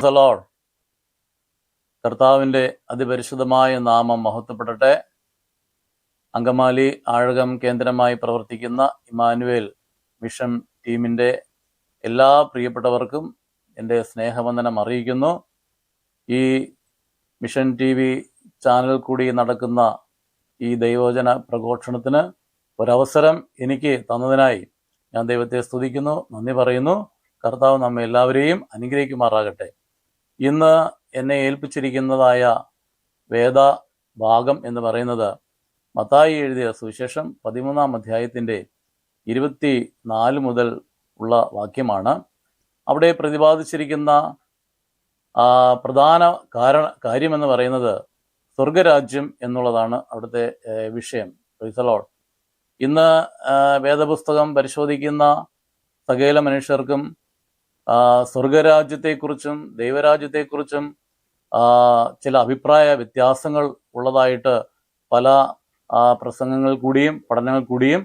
the Lord. കർത്താവിൻ്റെ അതിപരിശുദ്ധമായ നാമം മഹത്വപ്പെടട്ടെ. അങ്കമാലി ആഴകം കേന്ദ്രമായി പ്രവർത്തിക്കുന്ന ഇമ്മാനുവേൽ മിഷൻ ടീമിൻ്റെ എല്ലാ പ്രിയപ്പെട്ടവർക്കും എൻ്റെ സ്നേഹവന്ദനം അറിയിക്കുന്നു. ഈ മിഷൻ TV ചാനൽ കൂടി നടക്കുന്ന ഈ ദൈവവചന പ്രഘോഷണത്തിന് ഒരവസരം എനിക്ക് തന്നതിനായി ഞാൻ ദൈവത്തെ സ്തുതിക്കുന്നു, നന്ദി പറയുന്നു. കർത്താവ് നമ്മെ എല്ലാവരെയും അനുഗ്രഹിക്കുമാറാകട്ടെ. ഇന്ന് എന്നെ ഏൽപ്പിച്ചിരിക്കുന്നതായ വേദഭാഗം എന്ന് പറയുന്നത് മത്തായി എഴുതിയ സുവിശേഷം 13-ാം അധ്യായത്തിൻ്റെ 24 മുതൽ ഉള്ള വാക്യമാണ്. അവിടെ പ്രതിപാദിച്ചിരിക്കുന്ന പ്രധാന കാര്യമെന്ന് പറയുന്നത് സ്വർഗരാജ്യം എന്നുള്ളതാണ് അവിടുത്തെ വിഷയം. Price the Lord. ഇന്ന് വേദപുസ്തകം പരിശോധിക്കുന്ന സകല മനുഷ്യർക്കും സ്വർഗരാജ്യത്തെക്കുറിച്ചും ദൈവരാജ്യത്തെക്കുറിച്ചും ചില അഭിപ്രായ വ്യത്യാസങ്ങൾ ഉള്ളതായിട്ട് പല പ്രസംഗങ്ങൾ കൂടിയും പഠനങ്ങൾ കൂടിയും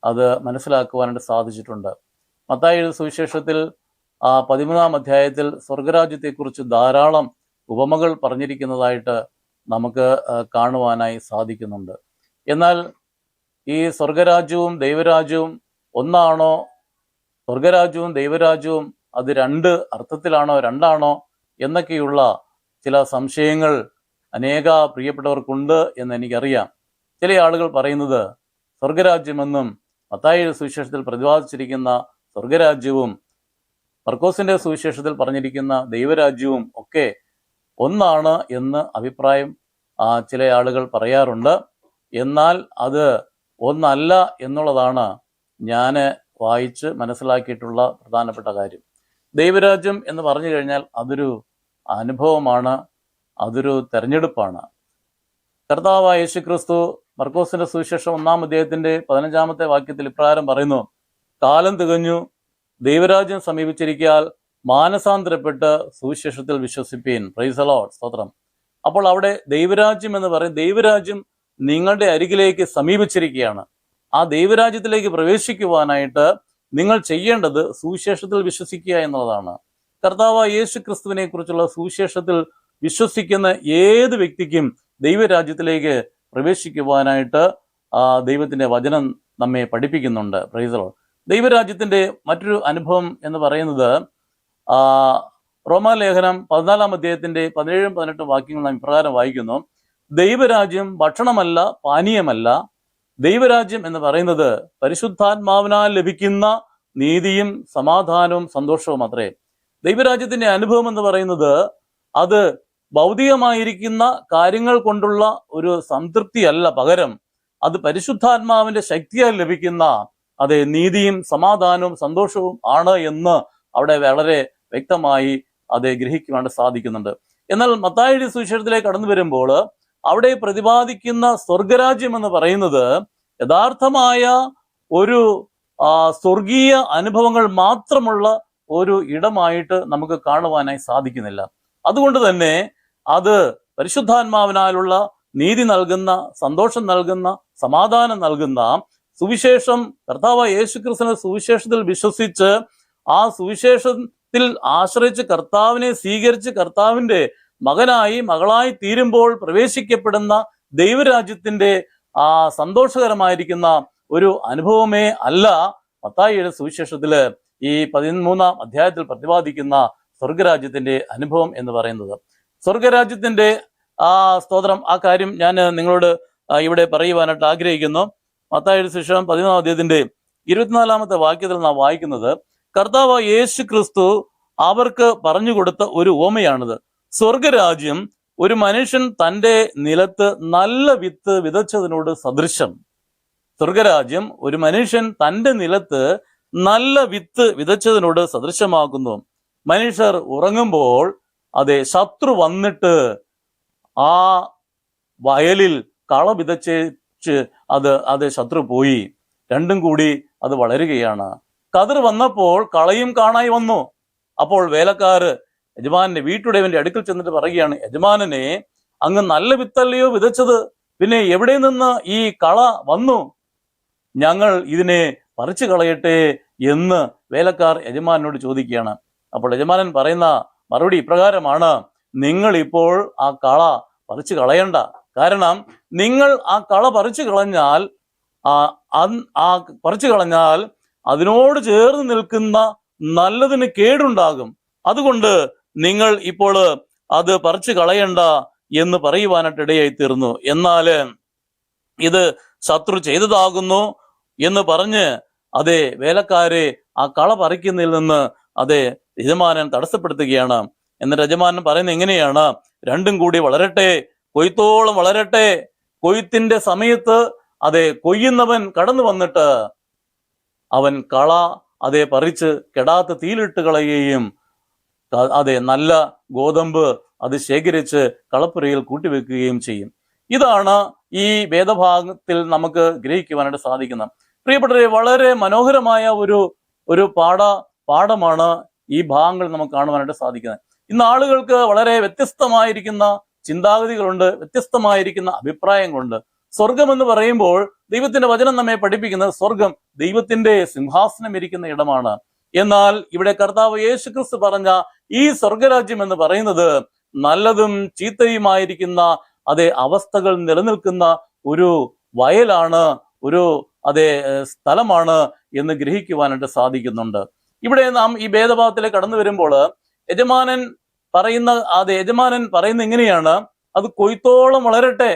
അത് മനസ്സിലാക്കുവാനായിട്ട് സാധിച്ചിട്ടുണ്ട്. മത്തായി എഴുതിയ സുവിശേഷത്തിൽ 13-ാം അധ്യായത്തിൽ സ്വർഗരാജ്യത്തെക്കുറിച്ച് ധാരാളം ഉപമകൾ പറഞ്ഞിരിക്കുന്നതായിട്ട് നമുക്ക് കാണുവാനായി സാധിക്കുന്നുണ്ട്. എന്നാൽ ഈ സ്വർഗരാജ്യവും ദൈവരാജ്യവും ഒന്നാണോ? സ്വർഗരാജ്യവും ദൈവരാജ്യവും അത് രണ്ട് അർത്ഥത്തിലാണോ, രണ്ടാണോ എന്നൊക്കെയുള്ള ചില സംശയങ്ങൾ അനേക പ്രിയപ്പെട്ടവർക്കുണ്ട് എന്ന് എനിക്കറിയാം. ചില ആളുകൾ പറയുന്നത് സ്വർഗരാജ്യമെന്നും മത്തായി സുവിശേഷത്തിൽ പ്രതിപാദിച്ചിരിക്കുന്ന സ്വർഗരാജ്യവും മർക്കോസിന്റെ സുവിശേഷത്തിൽ പറഞ്ഞിരിക്കുന്ന ദൈവരാജ്യവും ഒക്കെ ഒന്നാണ് എന്ന് അഭിപ്രായം ചില ആളുകൾ പറയാറുണ്ട്. എന്നാൽ അത് ഒന്നല്ല എന്നുള്ളതാണ് ഞാൻ വായിച്ച് മനസ്സിലാക്കിയിട്ടുള്ള പ്രധാനപ്പെട്ട കാര്യം. ദൈവരാജ്യം എന്ന് പറഞ്ഞു കഴിഞ്ഞാൽ അതൊരു അനുഭവമാണ്, അതൊരു തെരഞ്ഞെടുപ്പാണ്. കർത്താവായ യേശുക്രിസ്തു മർക്കോസിന്റെ സുവിശേഷം 1-ാം അധ്യായത്തിന്റെ 15-ാമത്തെ വാക്യത്തിൽ ഇപ്രകാരം പറയുന്നു: കാലം തികഞ്ഞു, ദൈവരാജ്യം സമീപിച്ചിരിക്കാൽ മാനസാന്തരപ്പെട്ട് സുവിശേഷത്തിൽ വിശ്വസിപ്പീൻ. Price the Lord. സ്തോത്രം. അപ്പോൾ അവിടെ ദൈവരാജ്യം എന്ന് പറയും, ദൈവരാജ്യം നിങ്ങളുടെ അരികിലേക്ക് സമീപിച്ചിരിക്കുകയാണ്. ആ ദൈവരാജ്യത്തിലേക്ക് പ്രവേശിക്കുവാനായിട്ട് നിങ്ങൾ ചെയ്യേണ്ടത് സുവിശേഷത്തിൽ വിശ്വസിക്കുക എന്നുള്ളതാണ്. കർത്താവ് യേശു ക്രിസ്തുവിനെ കുറിച്ചുള്ള സുവിശേഷത്തിൽ വിശ്വസിക്കുന്ന ഏത് വ്യക്തിക്കും ദൈവരാജ്യത്തിലേക്ക് പ്രവേശിക്കുവാനായിട്ട് ദൈവത്തിന്റെ വചനം നമ്മെ പഠിപ്പിക്കുന്നുണ്ട്. Price the Lord. ദൈവരാജ്യത്തിന്റെ മറ്റൊരു അനുഭവം എന്ന് പറയുന്നത് റോമാലേഖനം 14-ാം അധ്യായത്തിന്റെ 17-18 വാക്യങ്ങൾ നാം ഇപ്രകാരം വായിക്കുന്നു: ദൈവരാജ്യം ഭക്ഷണമല്ല, പാനീയമല്ല. ദൈവരാജ്യം എന്ന് പറയുന്നത് പരിശുദ്ധാത്മാവിനാൽ ലഭിക്കുന്ന നീതിയും സമാധാനവും സന്തോഷവും അത്രേ. ദൈവരാജ്യത്തിന്റെ അനുഭവം എന്ന് പറയുന്നത് അത് ഭൗതികമായിരിക്കുന്ന കാര്യങ്ങൾ കൊണ്ടുള്ള ഒരു സംതൃപ്തിയല്ല, പകരം അത് പരിശുദ്ധാത്മാവിന്റെ ശക്തിയാൽ ലഭിക്കുന്ന അതെ നീതിയും സമാധാനവും സന്തോഷവും ആണ് എന്ന് അവിടെ വളരെ വ്യക്തമായി അത് ഗ്രഹിക്കുവാൻ സാധിക്കുന്നുണ്ട്. എന്നാൽ മത്തായി സുവിശേഷത്തിലേക്ക് കടന്നു വരുമ്പോൾ അവിടെ പ്രതിപാദിക്കുന്ന സ്വർഗരാജ്യം എന്ന് പറയുന്നത് യഥാർത്ഥമായ ഒരു സ്വർഗീയ അനുഭവങ്ങൾ മാത്രമുള്ള ഒരു ഇടമായിട്ട് നമുക്ക് കാണുവാനായി സാധിക്കുന്നില്ല. അതുകൊണ്ട് തന്നെ അത് പരിശുദ്ധാത്മാവിനാലുള്ള നീതി നൽകുന്ന, സന്തോഷം നൽകുന്ന, സമാധാനം നൽകുന്ന സുവിശേഷം, കർത്താവ് യേശുക്രിസ്തുവിന്റെ സുവിശേഷത്തിൽ വിശ്വസിച്ച് ആ സുവിശേഷത്തിൽ ആശ്രയിച്ച് കർത്താവിനെ സ്വീകരിച്ച് കർത്താവിന്റെ മകനായി മകളായി തീരുമ്പോൾ പ്രവേശിക്കപ്പെടുന്ന ദൈവരാജ്യത്തിന്റെ സന്തോഷകരമായിരിക്കുന്ന ഒരു അനുഭവമേ അല്ല മത്തായിയുടെ സുവിശേഷത്തില് ഈ 13-ാം അധ്യായത്തിൽ പ്രതിപാദിക്കുന്ന സ്വർഗരാജ്യത്തിന്റെ അനുഭവം എന്ന് പറയുന്നത്. സ്വർഗരാജ്യത്തിന്റെ സ്തോത്രം, ആ കാര്യം ഞാൻ നിങ്ങളോട് ഇവിടെ പറയുവാനായിട്ട് ആഗ്രഹിക്കുന്നു. മത്തായിയുടെ സുവിശേഷം 13-ാം അധ്യായത്തിന്റെ 24-ാമത്തെ വാക്യത്തിൽ നാം വായിക്കുന്നത്, കർത്താവ് യേശു ക്രിസ്തു അവർക്ക് പറഞ്ഞു കൊടുത്ത ഒരു ഉപമയാണിത്. സ്വർഗരാജ്യം ഒരു മനുഷ്യൻ തൻ്റെ നിലത്ത് നല്ല വിത്ത് വിതച്ചതിനോട് സദൃശം. സ്വർഗരാജ്യം ഒരു മനുഷ്യൻ തൻ്റെ നിലത്ത് നല്ല വിത്ത് വിതച്ചതിനോട് സദൃശമാക്കുന്നു. മനുഷ്യർ ഉറങ്ങുമ്പോൾ അതെ ശത്രു വന്നിട്ട് ആ വയലിൽ കള വിതച്ച് അത് ശത്രു പോയി, രണ്ടും കൂടി അത് വളരുകയാണ്. കതിർ വന്നപ്പോൾ കളയും കാണായി വന്നു. അപ്പോൾ വേലക്കാര് യജമാനന്റെ വീട്ടുടയവന്റെ അടുക്കൽ ചെന്നിട്ട് പറയുകയാണ്, യജമാനനെ, അങ്ങ് നല്ല വിത്തല്ലയോ വിതച്ചത്, പിന്നെ എവിടെ നിന്ന് ഈ കള വന്നു? ഞങ്ങൾ ഇതിനെ പറിച്ചു കളയട്ടെ എന്ന് വേലക്കാർ യജമാനോട് ചോദിക്കുകയാണ്. അപ്പോൾ യജമാനൻ പറയുന്ന മറുപടി ഇപ്രകാരമാണ്: നിങ്ങൾ ഇപ്പോൾ ആ കള പറിച്ചു കളയണ്ട. കാരണം നിങ്ങൾ ആ കള പറിച്ചു കളഞ്ഞാൽ അതിനോട് ചേർന്ന് നിൽക്കുന്ന നല്ലതിന് കേടുണ്ടാകും. അതുകൊണ്ട് നിങ്ങൾ ഇപ്പോൾ അത് പറിച്ചു കളയണ്ട എന്ന് പറയുവാനായിട്ട് ഇടയായി തീർന്നു. എന്നാൽ ഇത് ശത്രു ചെയ്തതാകുന്നു എന്ന് പറഞ്ഞ് വേലക്കാരെ ആ കള പറിക്കുന്നതിൽ നിന്ന് യജമാനൻ തടസ്സപ്പെടുത്തുകയാണ്. എന്നിട്ട് യജമാനൻ പറയുന്നത് എങ്ങനെയാണ്? രണ്ടും കൂടി വളരട്ടെ, കൊയ്ത്തോളം വളരട്ടെ. കൊയ്ത്തിന്റെ സമയത്ത് കൊയ്യുന്നവൻ കടന്നു വന്നിട്ട് അവൻ കള പറിച്ച് കെടാത്ത തീയിലിട്ട് കളയുകയും നല്ല ഗോതമ്പ് ശേഖരിച്ച് കളപ്പുരയിൽ കൂട്ടിവെക്കുകയും ചെയ്യും. ഇതാണ് ഈ വേദഭാഗത്തിൽ നമുക്ക് ഗ്രഹിക്കുവാനായിട്ട് സാധിക്കുന്നത്. പ്രിയപ്പെട്ടവരെ, വളരെ മനോഹരമായ ഒരു പാഠമാണ് ഈ ഭാഗങ്ങൾ നമുക്ക് കാണുവാനായിട്ട് സാധിക്കുന്നത്. ഇന്ന് ആളുകൾക്ക് വളരെ വ്യത്യസ്തമായിരിക്കുന്ന ചിന്താഗതികളുണ്ട്, വ്യത്യസ്തമായിരിക്കുന്ന അഭിപ്രായങ്ങളുണ്ട്. സ്വർഗം എന്ന് പറയുമ്പോൾ ദൈവത്തിന്റെ വചനം നമ്മെ പഠിപ്പിക്കുന്നത് സ്വർഗം ദൈവത്തിന്റെ സിംഹാസനം ഇരിക്കുന്ന ഇടമാണ്. എന്നാൽ ഇവിടെ കർത്താവ് യേശുക്രിസ്തു പറഞ്ഞ ഈ സ്വർഗരാജ്യം എന്ന് പറയുന്നത് നല്ലതും ചീത്തയുമായിരിക്കുന്ന അവസ്ഥകൾ നിലനിൽക്കുന്ന ഒരു വയലാണ്, ഒരു സ്ഥലമാണ് എന്ന് ഗ്രഹിക്കുവാനായിട്ട് സാധിക്കുന്നുണ്ട്. ഇവിടെ നാം ഈ ഭേദഭാവത്തിലേക്ക് കടന്നു വരുമ്പോൾ യജമാനൻ പറയുന്ന എങ്ങനെയാണ്? അത് കൊയ്ത്തോളം വളരട്ടെ.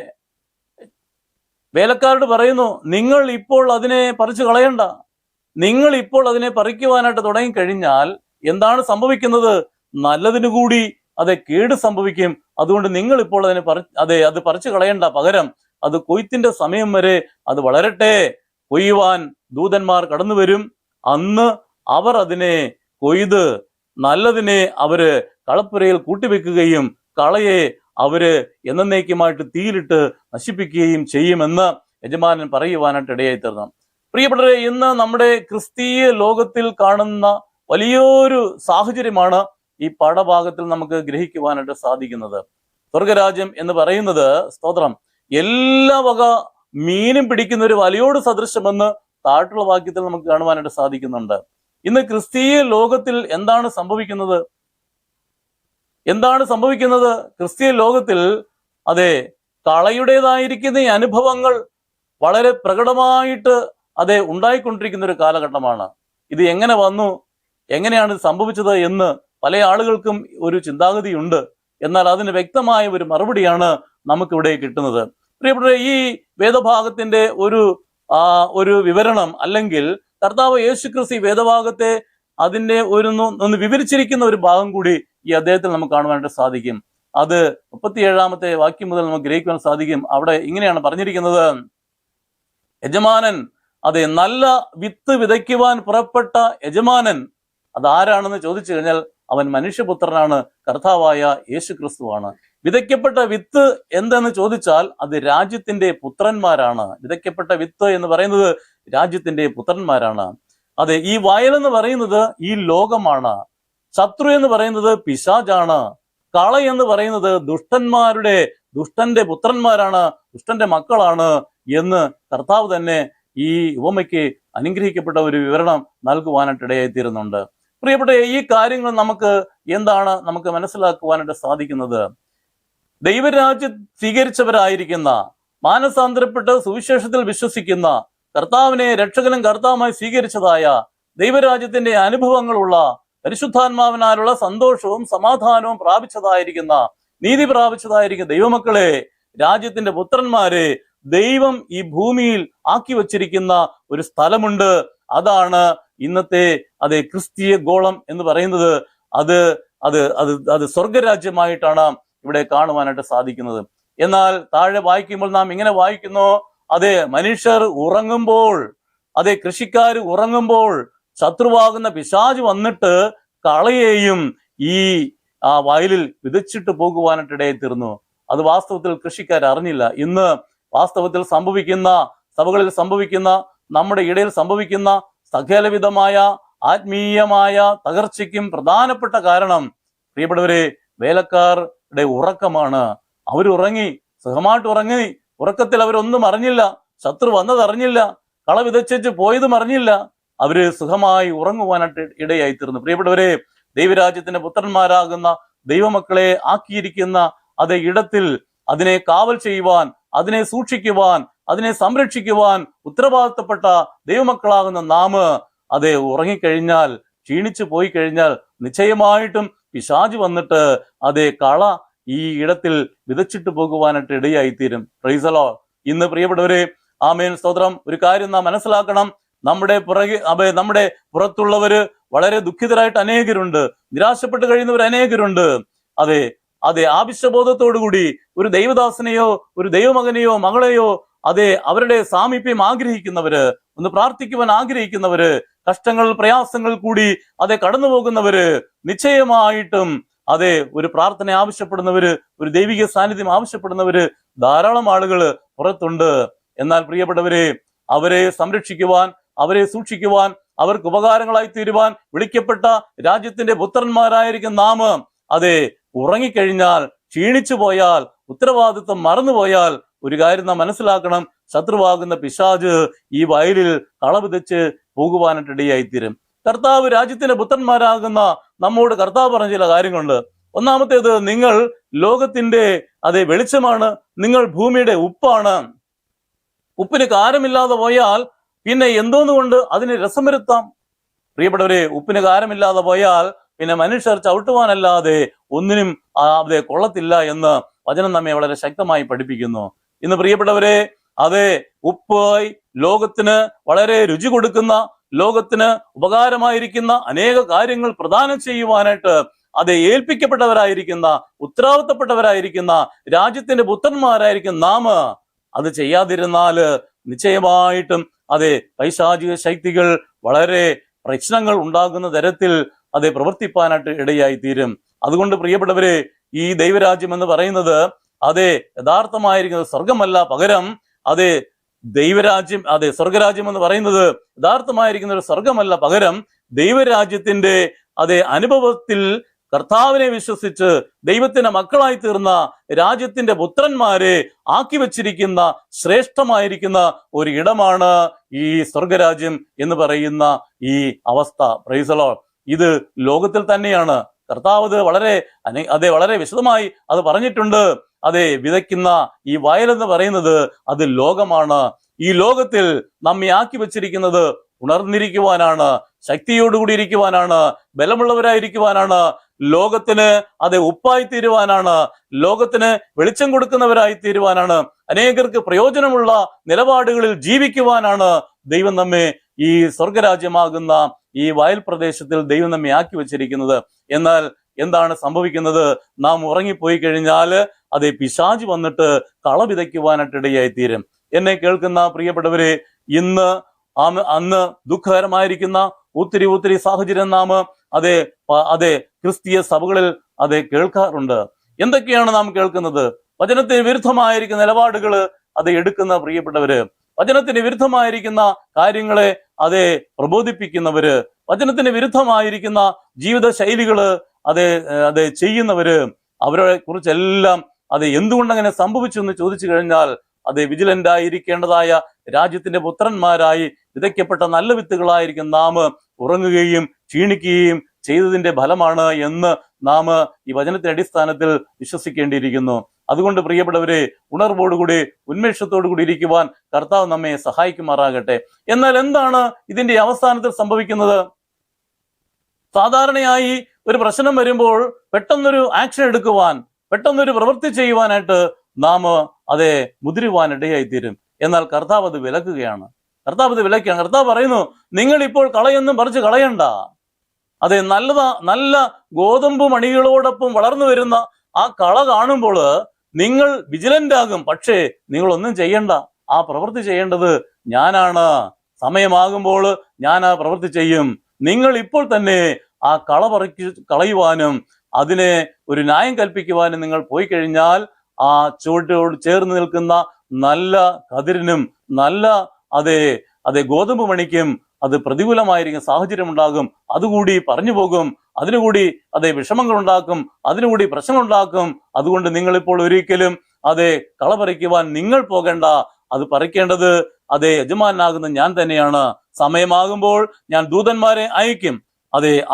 വേലക്കാരോട് പറയുന്നു, നിങ്ങൾ ഇപ്പോൾ അതിനെ പറിച്ചു കളയണ്ട. നിങ്ങൾ ഇപ്പോൾ അതിനെ പറിക്കുവാനായിട്ട് തുടങ്ങിക്കഴിഞ്ഞാൽ എന്താണ് സംഭവിക്കുന്നത്? നല്ലതിനു കൂടി കേട് സംഭവിക്കും. അതുകൊണ്ട് നിങ്ങൾ ഇപ്പോൾ അത് പറിച്ചു കളയണ്ട. പകരം അത് കൊയ്ത്തിന്റെ സമയം വരെ അത് വളരട്ടെ. കൊയ്യുവാൻ ദൂതന്മാർ കടന്നു വരും. അന്ന് അവർ അതിനെ കൊയ്ത് നല്ലതിനെ അവര് കളപ്പുരയിൽ കൂട്ടിവെക്കുകയും കളയെ അവര് എന്നേക്കുമായിട്ട് തീയിലിട്ട് നശിപ്പിക്കുകയും ചെയ്യുമെന്ന് യജമാനൻ പറയുവാനായിട്ട് ഇടയായി തീർന്നു. പ്രിയപ്പെട്ടവരെ, ഇന്ന് നമ്മുടെ ക്രിസ്തീയ ലോകത്തിൽ കാണുന്ന വലിയൊരു സാഹചര്യമാണ് ഈ പാഠഭാഗത്തിൽ നമുക്ക് ഗ്രഹിക്കുവാനായിട്ട് സാധിക്കുന്നത്. സ്വർഗരാജ്യം എന്ന് പറയുന്നത്, സ്തോത്രം, എല്ലാ വക മീനും പിടിക്കുന്ന ഒരു വലയോട് സദൃശമെന്ന് താഴെയുള്ള വാക്യത്തിൽ നമുക്ക് കാണുവാനായിട്ട് സാധിക്കുന്നുണ്ട്. ഇന്ന് ക്രിസ്തീയ ലോകത്തിൽ എന്താണ് സംഭവിക്കുന്നത്? ക്രിസ്തീയ ലോകത്തിൽ കളയുടേതായിരിക്കുന്ന ഈ അനുഭവങ്ങൾ വളരെ പ്രകടമായിട്ട് ഉണ്ടായിക്കൊണ്ടിരിക്കുന്ന ഒരു കാലഘട്ടമാണ്. ഇത് എങ്ങനെ വന്നു, എങ്ങനെയാണ് ഇത് സംഭവിച്ചത് എന്ന് പല ആളുകൾക്കും ഒരു ചിന്താഗതിയുണ്ട്. എന്നാൽ അതിന് വ്യക്തമായ ഒരു മറുപടിയാണ് നമുക്കിവിടെ കിട്ടുന്നത്. പ്രിയപ്പെട്ടവരെ, ഈ വേദഭാഗത്തിന്റെ ഒരു വിവരണം, അല്ലെങ്കിൽ കർത്താവ് യേശുക്രിസ്തു വേദഭാഗത്തെ അതിന്റെ ഒന്ന് വിവരിച്ചിരിക്കുന്ന ഒരു ഭാഗം കൂടി ഈ അദ്ദേഹത്തിൽ നമുക്ക് കാണുവാനായിട്ട് സാധിക്കും. അത് 37-ാമത്തെ വാക്യം മുതൽ നമുക്ക് ഗ്രഹിക്കുവാൻ സാധിക്കും. അവിടെ ഇങ്ങനെയാണ് പറഞ്ഞിരിക്കുന്നത്: യജമാനൻ നല്ല വിത്ത് വിതയ്ക്കുവാൻ പുറപ്പെട്ട യജമാനൻ അതാരാണെന്ന് ചോദിച്ചു കഴിഞ്ഞാൽ അവൻ മനുഷ്യപുത്രനാണ്, കർത്താവായ യേശുക്രിസ്തുവാണ്. വിതയ്ക്കപ്പെട്ട വിത്ത് എന്തെന്ന് ചോദിച്ചാൽ അത് രാജ്യത്തിന്റെ പുത്രന്മാരാണ്. വിതയ്ക്കപ്പെട്ട വിത്ത് എന്ന് പറയുന്നത് രാജ്യത്തിന്റെ പുത്രന്മാരാണ്. ഈ വയലെന്ന് പറയുന്നത് ഈ ലോകമാണ്. ശത്രു എന്ന് പറയുന്നത് പിശാചാണ്. കള എന്ന് പറയുന്നത് ദുഷ്ടന്റെ പുത്രന്മാരാണ്, ദുഷ്ടന്റെ മക്കളാണ് എന്ന് കർത്താവ് തന്നെ ഈ ഉപമയ്ക്ക് അനുഗ്രഹിക്കപ്പെട്ട ഒരു വിവരണം നൽകുവാനായിട്ട് ഇടയായിത്തീരുന്നുണ്ട്. പ്രിയപ്പെട്ട, ഈ കാര്യങ്ങൾ നമുക്ക് മനസ്സിലാക്കുവാനായിട്ട് സാധിക്കുന്നത്, ദൈവരാജ്യം സ്വീകരിച്ചവരായിരിക്കുന്ന, മാനസാന്തരപ്പെട്ട് സുവിശേഷത്തിൽ വിശ്വസിക്കുന്ന, കർത്താവിനെ രക്ഷകനും കർത്താവുമായി സ്വീകരിച്ചതായ, ദൈവരാജ്യത്തിന്റെ അനുഭവങ്ങളുള്ള, പരിശുദ്ധാത്മാവിനാലുള്ള സന്തോഷവും സമാധാനവും പ്രാപിച്ചതായിരിക്കുന്ന, നീതി പ്രാപിച്ചതായിരിക്കുന്ന ദൈവമക്കളെ, രാജ്യത്തിന്റെ പുത്രന്മാരെ ദൈവം ഈ ഭൂമിയിൽ ആക്കി വച്ചിരിക്കുന്ന ഒരു സ്ഥലമുണ്ട്. അതാണ് ഇന്നത്തെ ക്രിസ്തീയ ഗോളം എന്ന് പറയുന്നത്. അത് സ്വർഗരാജ്യമായിട്ടാണ് ഇവിടെ കാണുവാനായിട്ട് സാധിക്കുന്നത്. എന്നാൽ താഴെ വായിക്കുമ്പോൾ നാം ഇങ്ങനെ വായിക്കുന്നു: മനുഷ്യർ ഉറങ്ങുമ്പോൾ, കൃഷിക്കാർ ഉറങ്ങുമ്പോൾ ശത്രുവാകുന്ന പിശാച് വന്നിട്ട് കളയെയും ഈ വയലിൽ വിതച്ചിട്ട് പോകുവാനായിട്ട് ഇടയായി തീർന്നു. അത് വാസ്തവത്തിൽ കൃഷിക്കാർ അറിഞ്ഞില്ല. ഇന്ന് വാസ്തവത്തിൽ സഭകളിൽ സംഭവിക്കുന്ന, നമ്മുടെ ഇടയിൽ സംഭവിക്കുന്ന സകലവിധമായ ആത്മീയമായ തകർച്ചയ്ക്കും പ്രധാനപ്പെട്ട കാരണം, പ്രിയപ്പെട്ടവരെ, വേലക്കാരുടെ ഉറക്കമാണ്. അവരുറങ്ങി, സുഖമായിട്ട് ഉറങ്ങി. ഉറക്കത്തിൽ അവരൊന്നും അറിഞ്ഞില്ല. ശത്രു വന്നതറിഞ്ഞില്ല, കള വിതച്ചു പോയതും അറിഞ്ഞില്ല. അവര് സുഖമായി ഉറങ്ങുവാനായിട്ട് ഇടയായി തീർന്നു. പ്രിയപ്പെട്ടവരെ, ദൈവരാജ്യത്തിന്റെ പുത്രന്മാരാകുന്ന ദൈവമക്കളെ ആക്കിയിരിക്കുന്ന അതേ ഇടത്തിൽ അതിനെ കാവൽ ചെയ്യുവാൻ, അതിനെ സൂക്ഷിക്കുവാൻ, അതിനെ സംരക്ഷിക്കുവാൻ ഉത്തരവാദിത്തപ്പെട്ട ദൈവമക്കളാകുന്ന നാം അതെ ഉറങ്ങിക്കഴിഞ്ഞാൽ, ക്ഷീണിച്ചു പോയി കഴിഞ്ഞാൽ നിശ്ചയമായിട്ടും പിശാച് വന്നിട്ട് അതേ കള ഈ ഇടത്തിൽ വിതച്ചിട്ട് പോകുവാനായിട്ട് ഇടയായിത്തീരും. Price the Lord. ഇന്ന് പ്രിയപ്പെട്ടവരെ, ആമേൻ, സ്തോത്രം. ഒരു കാര്യം നാം മനസ്സിലാക്കണം. നമ്മുടെ പുറത്തുള്ളവര് വളരെ ദുഃഖിതരായിട്ട് അനേകരുണ്ട്, നിരാശപ്പെട്ട് കഴിയുന്നവർ അനേകരുണ്ട്. അതെ അതെ ആവശ്യബോധത്തോടുകൂടി ഒരു ദൈവദാസനെയോ ഒരു ദൈവമകനെയോ മകളെയോ അതെ അവരുടെ സാമീപ്യം ആഗ്രഹിക്കുന്നവര്, ഒന്ന് പ്രാർത്ഥിക്കുവാൻ ആഗ്രഹിക്കുന്നവര്, കഷ്ടങ്ങൾ പ്രയാസങ്ങൾ കൂടി അതെ കടന്നു പോകുന്നവര്, നിശ്ചയമായിട്ടും അതെ ഒരു പ്രാർത്ഥന ആവശ്യപ്പെടുന്നവര്, ഒരു ദൈവിക സാന്നിധ്യം ആവശ്യപ്പെടുന്നവര് ധാരാളം ആളുകൾ പുറത്തുണ്ട്. എന്നാൽ പ്രിയപ്പെട്ടവരെ, അവരെ സംരക്ഷിക്കുവാൻ, അവരെ സൂക്ഷിക്കുവാൻ, അവർക്ക് ഉപകാരങ്ങളായി തീരുവാൻ വിളിക്കപ്പെട്ട രാജ്യത്തിന്റെ പുത്രന്മാരായിരിക്കും നാം അതെ ഉറങ്ങിക്കഴിഞ്ഞാൽ, ക്ഷീണിച്ചു പോയാൽ, ഉത്തരവാദിത്വം മറന്നുപോയാൽ ഒരു കാര്യം നാം മനസ്സിലാക്കണം. ശത്രുവാകുന്ന പിശാച് ഈ വയലിൽ കള വിതച്ച് പോകുവാനായിട്ട് ഇടയായിത്തീരും. കർത്താവ് രാജ്യത്തിന്റെ പുത്രന്മാരാകുന്ന നമ്മോട് കർത്താവ് പറഞ്ഞ ചില കാര്യങ്ങളുണ്ട്. ഒന്നാമത്തേത്, നിങ്ങൾ ലോകത്തിന്റെ അതേ വെളിച്ചമാണ്, നിങ്ങൾ ഭൂമിയുടെ ഉപ്പാണ്. ഉപ്പിന് കാരമില്ലാതെ പോയാൽ പിന്നെ എന്തോന്നുകൊണ്ട് അതിന് രസം വരുത്താം? പ്രിയപ്പെട്ടവരെ, ഉപ്പിന് കാരമില്ലാതെ പോയാൽ പിന്നെ മനുഷ്യർ ചവിട്ടുവാനല്ലാതെ ഒന്നിനും അതെ കൊള്ളത്തില്ല എന്ന് വചനം നമ്മെ വളരെ ശക്തമായി പഠിപ്പിക്കുന്നു. ഇന്ന് പ്രിയപ്പെട്ടവരെ, അതെ ഉപ്പായി ലോകത്തിന് വളരെ രുചി കൊടുക്കുന്ന, ലോകത്തിന് ഉപകാരമായിരിക്കുന്ന അനേക കാര്യങ്ങൾ പ്രദാനം ചെയ്യുവാനായിട്ട് അതെ ഏൽപ്പിക്കപ്പെട്ടവരായിരിക്കുന്ന, ഉത്തരവാദിത്തപ്പെട്ടവരായിരിക്കുന്ന രാജ്യത്തിന്റെ പുത്രന്മാരായിരിക്കും നാം അത് ചെയ്യാതിരുന്നാല് നിശ്ചയമായിട്ടും അതെ പൈശാചിക ശക്തികൾ വളരെ പ്രശ്നങ്ങൾ ഉണ്ടാകുന്ന തരത്തിൽ അതെ പ്രവർത്തിപ്പാനായിട്ട് ഇടയായി തീരും. അതുകൊണ്ട് പ്രിയപ്പെട്ടവരെ, ഈ ദൈവരാജ്യം എന്ന് പറയുന്നത് അതെ യഥാർത്ഥമായിരിക്കുന്നത് സ്വർഗമല്ല, പകരം അതെ ദൈവരാജ്യം, അതെ സ്വർഗരാജ്യം എന്ന് പറയുന്നത് യഥാർത്ഥമായിരിക്കുന്ന ഒരു സ്വർഗമല്ല, പകരം ദൈവരാജ്യത്തിന്റെ അതെ അനുഭവത്തിൽ കർത്താവിനെ വിശ്വസിച്ച് ദൈവത്തിന്റെ മക്കളായി തീർന്ന രാജ്യത്തിന്റെ പുത്രന്മാരെ ആക്കി വച്ചിരിക്കുന്ന ശ്രേഷ്ഠമായിരിക്കുന്ന ഒരു ഇടമാണ് ഈ സ്വർഗരാജ്യം എന്ന് പറയുന്ന ഈ അവസ്ഥ. Price the Lord. ഇത് ലോകത്തിൽ തന്നെയാണ്. കർത്താവ് വളരെ വിശദമായി അത് പറഞ്ഞിട്ടുണ്ട്. അതെ വിതയ്ക്കുന്ന ഈ വയലെന്ന് പറയുന്നത് അത് ലോകമാണ്. ഈ ലോകത്തിൽ നമ്മെ ആക്കി വച്ചിരിക്കുന്നത് ഉണർന്നിരിക്കുവാനാണ്, ശക്തിയോടുകൂടി ഇരിക്കുവാനാണ്, ബലമുള്ളവരായിരിക്കുവാനാണ്, ലോകത്തിന് അത് ഉപ്പായി തീരുവാനാണ്, ലോകത്തിന് വെളിച്ചം കൊടുക്കുന്നവരായി തീരുവാനാണ്, അനേകർക്ക് പ്രയോജനമുള്ള നിലപാടുകളിൽ ജീവിക്കുവാനാണ് ദൈവം നമ്മെ ഈ സ്വർഗരാജ്യമാകുന്ന ഈ വയൽ പ്രദേശത്തിൽ ദൈവം നമ്മെ ആക്കി വച്ചിരിക്കുന്നത്. എന്നാൽ എന്താണ് സംഭവിക്കുന്നത്? നാം ഉറങ്ങിപ്പോയി കഴിഞ്ഞാൽ അതേ പിശാച് വന്നിട്ട് കള വിതയ്ക്കുവാനായിട്ട് ഇടയായി തീരും. എന്നെ കേൾക്കുന്ന പ്രിയപ്പെട്ടവരെ, അന്ന് ദുഃഖകരമായിരിക്കുന്ന ഒത്തിരി സാഹചര്യം നാം അതെ ക്രിസ്തീയ സഭകളിൽ കേൾക്കാറുണ്ട്. എന്തൊക്കെയാണ് നാം കേൾക്കുന്നത്? വചനത്തിന് വിരുദ്ധമായിരിക്കുന്ന നിലപാടുകൾ എടുക്കുന്ന പ്രിയപ്പെട്ടവര്, വചനത്തിന് വിരുദ്ധമായിരിക്കുന്ന കാര്യങ്ങളെ പ്രബോധിപ്പിക്കുന്നവര്, വചനത്തിന് വിരുദ്ധമായിരിക്കുന്ന ജീവിത ശൈലികള് ചെയ്യുന്നവര്, അവരെ കുറിച്ചെല്ലാം എന്തുകൊണ്ടങ്ങനെ സംഭവിച്ചു എന്ന് ചോദിച്ചു കഴിഞ്ഞാൽ വിജിലന്റ് ആയിരിക്കേണ്ടതായ രാജ്യത്തിന്റെ പുത്രന്മാരായി വിതയ്ക്കപ്പെട്ട നല്ല വിത്തുകളായിരിക്കും നാം ഉറങ്ങുകയും ക്ഷീണിക്കുകയും ചെയ്തതിന്റെ ഫലമാണ് എന്ന് നാം ഈ വചനത്തിന്റെ അടിസ്ഥാനത്തിൽ വിശ്വസിക്കേണ്ടിയിരിക്കുന്നു. അതുകൊണ്ട് പ്രിയപ്പെട്ടവരെ, ഉണർവോടുകൂടി ഉന്മേഷത്തോടുകൂടി ഇരിക്കുവാൻ കർത്താവ് നമ്മെ സഹായിക്കുമാറാകട്ടെ. എന്നാൽ എന്താണ് ഇതിന്റെ അവസാനത്തിൽ സംഭവിക്കുന്നത്? സാധാരണയായി ഒരു പ്രശ്നം വരുമ്പോൾ പെട്ടെന്നൊരു ആക്ഷൻ എടുക്കുവാൻ, പെട്ടെന്നൊരു പ്രവൃത്തി ചെയ്യുവാനായിട്ട് നാം മുതിരുവാൻ ഇടയായിത്തീരും. എന്നാൽ കർത്താവ് അത് വിലക്കുകയാണ്. കർത്താവ് പറയുന്നു, നിങ്ങൾ ഇപ്പോൾ കളയൊന്നും പറിച്ച് കളയണ്ട. നല്ല ഗോതമ്പ് മണികളോടൊപ്പം വളർന്നു വരുന്ന ആ കള കാണുമ്പോൾ നിങ്ങൾ വിജിലന്റ് ആകും. പക്ഷേ നിങ്ങൾ ഒന്നും ചെയ്യണ്ട. ആ പ്രവൃത്തി ചെയ്യേണ്ടത് ഞാനാണ്. സമയമാകുമ്പോൾ ഞാൻ ആ പ്രവൃത്തി ചെയ്യും. നിങ്ങൾ ഇപ്പോൾ തന്നെ ആ കള കളയുവാനും അതിനെ ഒരു ന്യായം കൽപ്പിക്കുവാനും നിങ്ങൾ പോയി കഴിഞ്ഞാൽ ആ ചുവട്ടോട് ചേർന്ന് നിൽക്കുന്ന നല്ല കതിരിനും നല്ല ഗോതമ്പ് മണിക്കും പ്രതികൂലമായിരിക്കും സാഹചര്യം ഉണ്ടാകും. അതുകൂടി പറഞ്ഞു പോകും. അതിനുകൂടി വിഷമങ്ങൾ ഉണ്ടാക്കും. അതിനുകൂടി പ്രശ്നങ്ങളുണ്ടാക്കും. അതുകൊണ്ട് നിങ്ങളിപ്പോൾ ഒരിക്കലും കള പറിക്കുവാൻ നിങ്ങൾ പോകേണ്ട. അത് പറിക്കേണ്ടത് യജമാനാകുന്ന ഞാൻ തന്നെയാണ്. സമയമാകുമ്പോൾ ഞാൻ ദൂതന്മാരെ അയക്കും.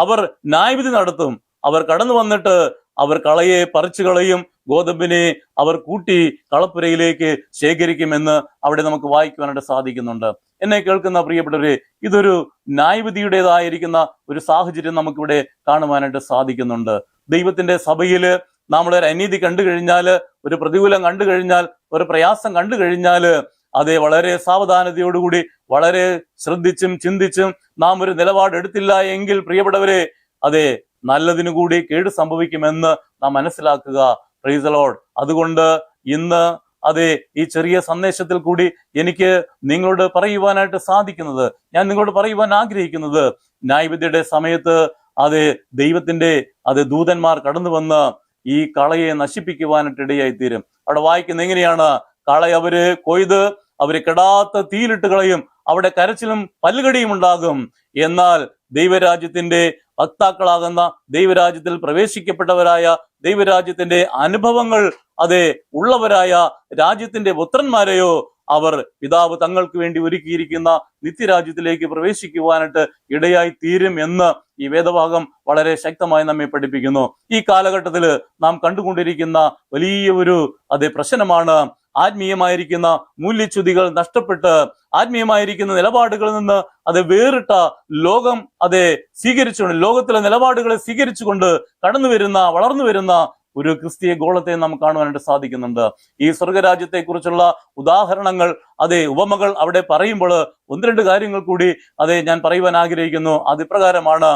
അവർ ന്യായവിധി നടത്തും. അവർ കടന്നു വന്നിട്ട് അവർ കളയെ പറിച്ചു കളയും, ഗോതമ്പിനെ അവർ കൂട്ടി കളപ്പുരയിലേക്ക് ശേഖരിക്കുമെന്ന് അവിടെ നമുക്ക് വായിക്കുവാനായിട്ട് സാധിക്കുന്നുണ്ട്. എന്നെ കേൾക്കുന്ന പ്രിയപ്പെട്ടവരെ, ഇതൊരു ന്യായവിധിയുടേതായിരിക്കുന്ന ഒരു സാഹചര്യം നമുക്കിവിടെ കാണുവാനായിട്ട് സാധിക്കുന്നുണ്ട്. ദൈവത്തിന്റെ സഭയില് നമ്മളൊരു അനീതി കണ്ടു കഴിഞ്ഞാല്, ഒരു പ്രതികൂലം കണ്ടു കഴിഞ്ഞാൽ, ഒരു പ്രയാസം കണ്ടു കഴിഞ്ഞാല് അതെ വളരെ സാവധാനതയോടുകൂടി വളരെ ശ്രദ്ധിച്ചും ചിന്തിച്ചും നാം ഒരു നിലപാട് എടുത്തില്ല എങ്കിൽ പ്രിയപ്പെട്ടവരെ, അതെ നല്ലതിനു കൂടി കേട് സംഭവിക്കുമെന്ന് നാം മനസ്സിലാക്കുക. Price the Lord. അതുകൊണ്ട് ഇന്ന് അതെ ഈ ചെറിയ സന്ദേശത്തിൽ കൂടി എനിക്ക് നിങ്ങളോട് പറയുവാനായിട്ട് സാധിക്കുന്നത്, ഞാൻ നിങ്ങളോട് പറയുവാൻ ആഗ്രഹിക്കുന്നത്, ന്യായവിധിയുടെ സമയത്ത് അതെ ദൈവത്തിന്റെ ദൂതന്മാർ കടന്നു വന്ന് ഈ കളയെ നശിപ്പിക്കുവാനായിട്ട് ഇടയായി തീരും. അവിടെ വായിക്കുന്നത് എങ്ങനെയാണ്? കളയെ അവര് കൊയ്ത് അവര് കെടാത്ത തീയിലിട്ട് കളയും, അവിടെ കരച്ചിലും പല്ലുകടിയും ഉണ്ടാകും. എന്നാൽ ദൈവരാജ്യത്തിന്റെ വക്താക്കളാകുന്ന, ദൈവരാജ്യത്തിൽ പ്രവേശിക്കപ്പെട്ടവരായ, ദൈവരാജ്യത്തിന്റെ അനുഭവങ്ങൾ അതെ ഉള്ളവരായ രാജ്യത്തിന്റെ പുത്രന്മാരെയോ അവർ പിതാവ് തങ്ങൾക്ക് വേണ്ടി ഒരുക്കിയിരിക്കുന്ന നിത്യരാജ്യത്തിലേക്ക് പ്രവേശിക്കുവാനായിട്ട് ഇടയായി തീരും എന്ന് ഈ വേദഭാഗം വളരെ ശക്തമായി നമ്മെ പഠിപ്പിക്കുന്നു. ഈ കാലഘട്ടത്തിൽ നാം കണ്ടുകൊണ്ടിരിക്കുന്ന വലിയ ഒരു പ്രശ്നമാണ് ആത്മീയമായിരിക്കുന്ന മൂല്യച്യുതികൾ നഷ്ടപ്പെട്ട് ആത്മീയമായിരിക്കുന്ന നിലപാടുകളിൽ നിന്ന് വേറിട്ട ലോകം സ്വീകരിച്ചുകൊണ്ട്, ലോകത്തിലെ നിലപാടുകളെ സ്വീകരിച്ചുകൊണ്ട് വളർന്നു വരുന്ന ഒരു ക്രിസ്തീയ ഗോളത്തെ നാം കാണുവാനായിട്ട് സാധിക്കുന്നുണ്ട്. ഈ സ്വർഗരാജ്യത്തെ കുറിച്ചുള്ള ഉദാഹരണങ്ങൾ ഉപമകൾ അവിടെ പറയുമ്പോൾ ഒന്ന് രണ്ട് കാര്യങ്ങൾ കൂടി ഞാൻ പറയുവാൻ ആഗ്രഹിക്കുന്നു. അത് ഇപ്രകാരമാണ്.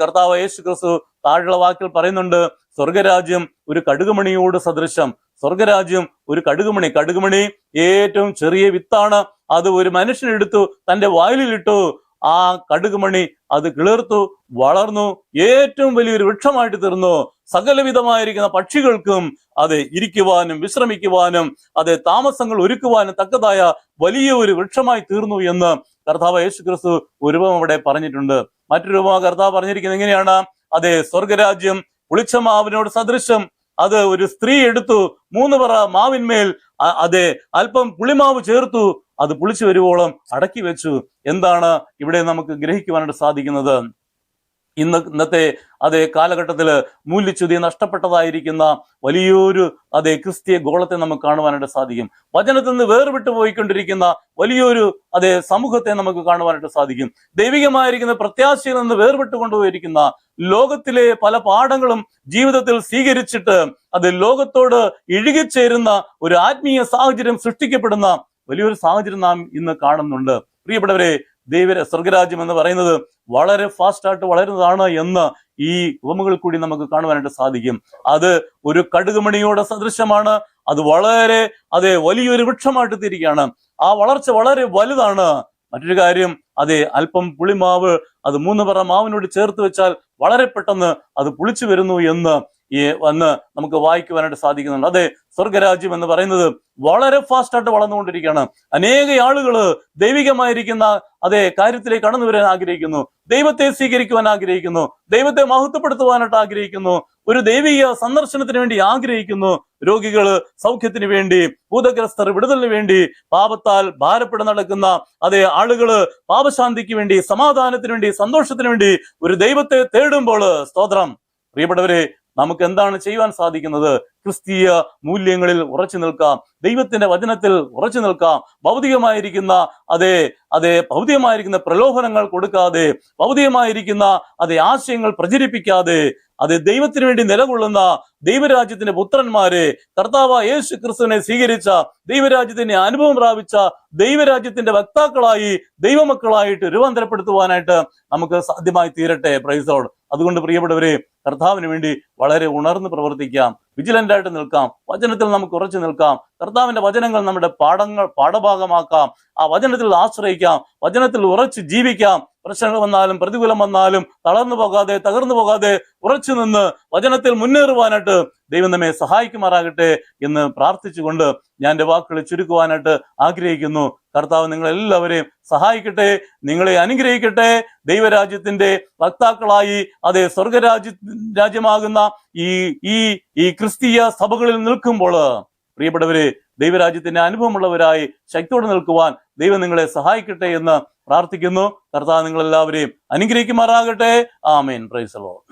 കർത്താവ് യേശു ക്രിസ്തു താഴെയുള്ള വാക്കിൽ പറയുന്നുണ്ട്, സ്വർഗരാജ്യം ഒരു കടുകുമണിയോട് സദൃശം. സ്വർഗരാജ്യം ഒരു കടുകുമണി ഏറ്റവും ചെറിയ വിത്താണ്. അത് ഒരു മനുഷ്യനെടുത്തു തന്റെ വായിലിട്ടു, ആ കടുകുമണി കിളിർത്തു വളർന്നു ഏറ്റവും വലിയൊരു വൃക്ഷമായിട്ട് തീർന്നു. സകലവിധമായിരിക്കുന്ന പക്ഷികൾക്കും ഇരിക്കുവാനും വിശ്രമിക്കുവാനും താമസങ്ങൾ ഒരുക്കുവാനും തക്കതായ വലിയ ഒരു വൃക്ഷമായി തീർന്നു എന്ന് കർത്താവ് യേശു ക്രിസ്തു ഒരു ഉപമ അവിടെ പറഞ്ഞിട്ടുണ്ട്. മറ്റൊരു ഉപമ കർത്താവ് പറഞ്ഞിരിക്കുന്നത് എങ്ങനെയാണ്? സ്വർഗരാജ്യം പുളിച്ച മാവിനോട് സദൃശം. ഒരു സ്ത്രീ എടുത്തു 3 പറ മാവിന്മേൽ അല്പം പുളിമാവ് ചേർത്തു, പുളിച്ചു വരുവോളം അടക്കി വെച്ചു. എന്താണ് ഇവിടെ നമുക്ക് ഗ്രഹിക്കുവാനായിട്ട് സാധിക്കുന്നത്? ഇന്നത്തെ കാലഘട്ടത്തില് മൂല്യച്യുതി നഷ്ടപ്പെട്ടതായിരിക്കുന്ന വലിയൊരു ക്രിസ്തീയ ഗോളത്തെ നമുക്ക് കാണുവാനായിട്ട് സാധിക്കും. വചനത്തിൽ നിന്ന് വേർവിട്ടു പോയിക്കൊണ്ടിരിക്കുന്ന വലിയൊരു സമൂഹത്തെ നമുക്ക് കാണുവാനായിട്ട് സാധിക്കും. ദൈവികമായിരിക്കുന്ന പ്രത്യാശയിൽ നിന്ന് വേർവിട്ട് കൊണ്ടുപോയിരിക്കുന്ന, ലോകത്തിലെ പല പാഠങ്ങളും ജീവിതത്തിൽ സ്വീകരിച്ചിട്ട് ലോകത്തോട് ഇഴുകിച്ചേരുന്ന ഒരു ആത്മീയ സാഹചര്യം സൃഷ്ടിക്കപ്പെടുന്ന വലിയൊരു സാഹചര്യം നാം ഇന്ന് കാണുന്നുണ്ട്. പ്രിയപ്പെട്ടവരെ, സ്വർഗരാജ്യം എന്ന് പറയുന്നത് വളരെ ഫാസ്റ്റായിട്ട് വളരുന്നതാണ് എന്ന് ഈ ഉപമകളിൽ കൂടി നമുക്ക് കാണുവാനായിട്ട് സാധിക്കും. ഒരു കടുകുമണിയോടെ സദൃശമാണ്. വളരെ വലിയൊരു വൃക്ഷമായിട്ട് തീരുകയാണ്. ആ വളർച്ച വളരെ വലുതാണ്. മറ്റൊരു കാര്യം, അല്പം പുളിമാവ് 3 പറ മാവിനോട് ചേർത്ത് വെച്ചാൽ വളരെ പെട്ടെന്ന് പുളിച്ചു വരുന്നു എന്ന് നമുക്ക് വായിക്കുവാനായിട്ട് സാധിക്കുന്നുണ്ട്. സ്വർഗരാജ്യം എന്ന് പറയുന്നത് വളരെ ഫാസ്റ്റായിട്ട് വളർന്നുകൊണ്ടിരിക്കുകയാണ്. അനേക ആളുകള് ദൈവികമായിരിക്കുന്ന കാര്യത്തിലേക്ക് കടന്നു വരാൻ ആഗ്രഹിക്കുന്നു, ദൈവത്തെ സ്വീകരിക്കുവാൻ ആഗ്രഹിക്കുന്നു, ദൈവത്തെ മഹത്വപ്പെടുത്തുവാനായിട്ട് ആഗ്രഹിക്കുന്നു, ഒരു ദൈവിക സന്ദർശനത്തിന് വേണ്ടി ആഗ്രഹിക്കുന്നു. രോഗികള് സൗഖ്യത്തിന് വേണ്ടി, ഭൂതഗ്രസ്തർ വിടുതലിന് വേണ്ടി, പാപത്താൽ ഭാരപ്പെട്ട് നടക്കുന്ന ആളുകള് പാപശാന്തിക്ക് വേണ്ടി, സമാധാനത്തിന് വേണ്ടി, സന്തോഷത്തിന് വേണ്ടി ഒരു ദൈവത്തെ തേടുമ്പോൾ, സ്തോത്രം പ്രിയപ്പെട്ടവരെ, നമുക്ക് എന്താണ് ചെയ്യുവാൻ സാധിക്കുന്നത്? ക്രിസ്തീയ മൂല്യങ്ങളിൽ ഉറച്ചു നിൽക്കാം, ദൈവത്തിന്റെ വചനത്തിൽ ഉറച്ചു നിൽക്കാം. ഭൗതികമായിരിക്കുന്ന ഭൗതികമായിരിക്കുന്ന പ്രലോഭനങ്ങൾ കൊടുക്കാതെ, ഭൗതികമായിരിക്കുന്ന ആശയങ്ങൾ പ്രചരിപ്പിക്കാതെ, ദൈവത്തിന് വേണ്ടി നിലകൊള്ളുന്ന ദൈവരാജ്യത്തിന്റെ പുത്രന്മാരെ, കർത്താവ് യേശു ക്രിസ്തുവിനെ സ്വീകരിച്ച, ദൈവരാജ്യത്തിന്റെ അനുഭവം പ്രാപിച്ച ദൈവരാജ്യത്തിന്റെ വക്താക്കളായി, ദൈവമക്കളായിട്ട് രൂപാന്തരപ്പെടുത്തുവാനായിട്ട് നമുക്ക് സാധ്യമായി തീരട്ടെ. Price the Lord. അതുകൊണ്ട് പ്രിയപ്പെട്ടവരെ, കർത്താവിന് വേണ്ടി വളരെ ഉണർന്ന് പ്രവർത്തിക്കാം, വിജിലന്റ് ആയിട്ട് നിൽക്കാം, വചനത്തിൽ നമുക്ക് ഉറച്ചു നിൽക്കാം, കർത്താവിന്റെ വചനങ്ങൾ നമ്മുടെ പാഠഭാഗമാക്കാം, ആ വചനത്തിൽ ആശ്രയിക്കാം, വചനത്തിൽ ഉറച്ചു ജീവിക്കാം. പ്രശ്നങ്ങൾ വന്നാലും പ്രതികൂലം വന്നാലും തളർന്നു പോകാതെ, തകർന്നു പോകാതെ ഉറച്ചു നിന്ന് വചനത്തിൽ മുന്നേറുവാനായിട്ട് ദൈവം നമ്മെ സഹായിക്കുമാറാകട്ടെ എന്ന് പ്രാർത്ഥിച്ചുകൊണ്ട് ഞാൻ എൻ്റെ വാക്കുകൾ ചുരുക്കുവാനായിട്ട് ആഗ്രഹിക്കുന്നു. കർത്താവ് നിങ്ങളെല്ലാവരെയും സഹായിക്കട്ടെ, നിങ്ങളെ അനുഗ്രഹിക്കട്ടെ. ദൈവരാജ്യത്തിന്റെ വക്താക്കളായി സ്വർഗരാജ്യമാകുന്ന ഈ ക്രിസ്തീയ സഭകളിൽ നിൽക്കുമ്പോൾ പ്രിയപ്പെട്ടവരെ, ദൈവരാജ്യത്തിന്റെ അനുഭവമുള്ളവരായി ശക്തിയോടെ നിൽക്കുവാൻ ദൈവം നിങ്ങളെ സഹായിക്കട്ടെ എന്ന് പ്രാർത്ഥിക്കുന്നു. കർത്താവ് നിങ്ങളെല്ലാവരെയും അനുഗ്രഹിക്കുമാറാകട്ടെ. ആമേൻ. Praise the Lord.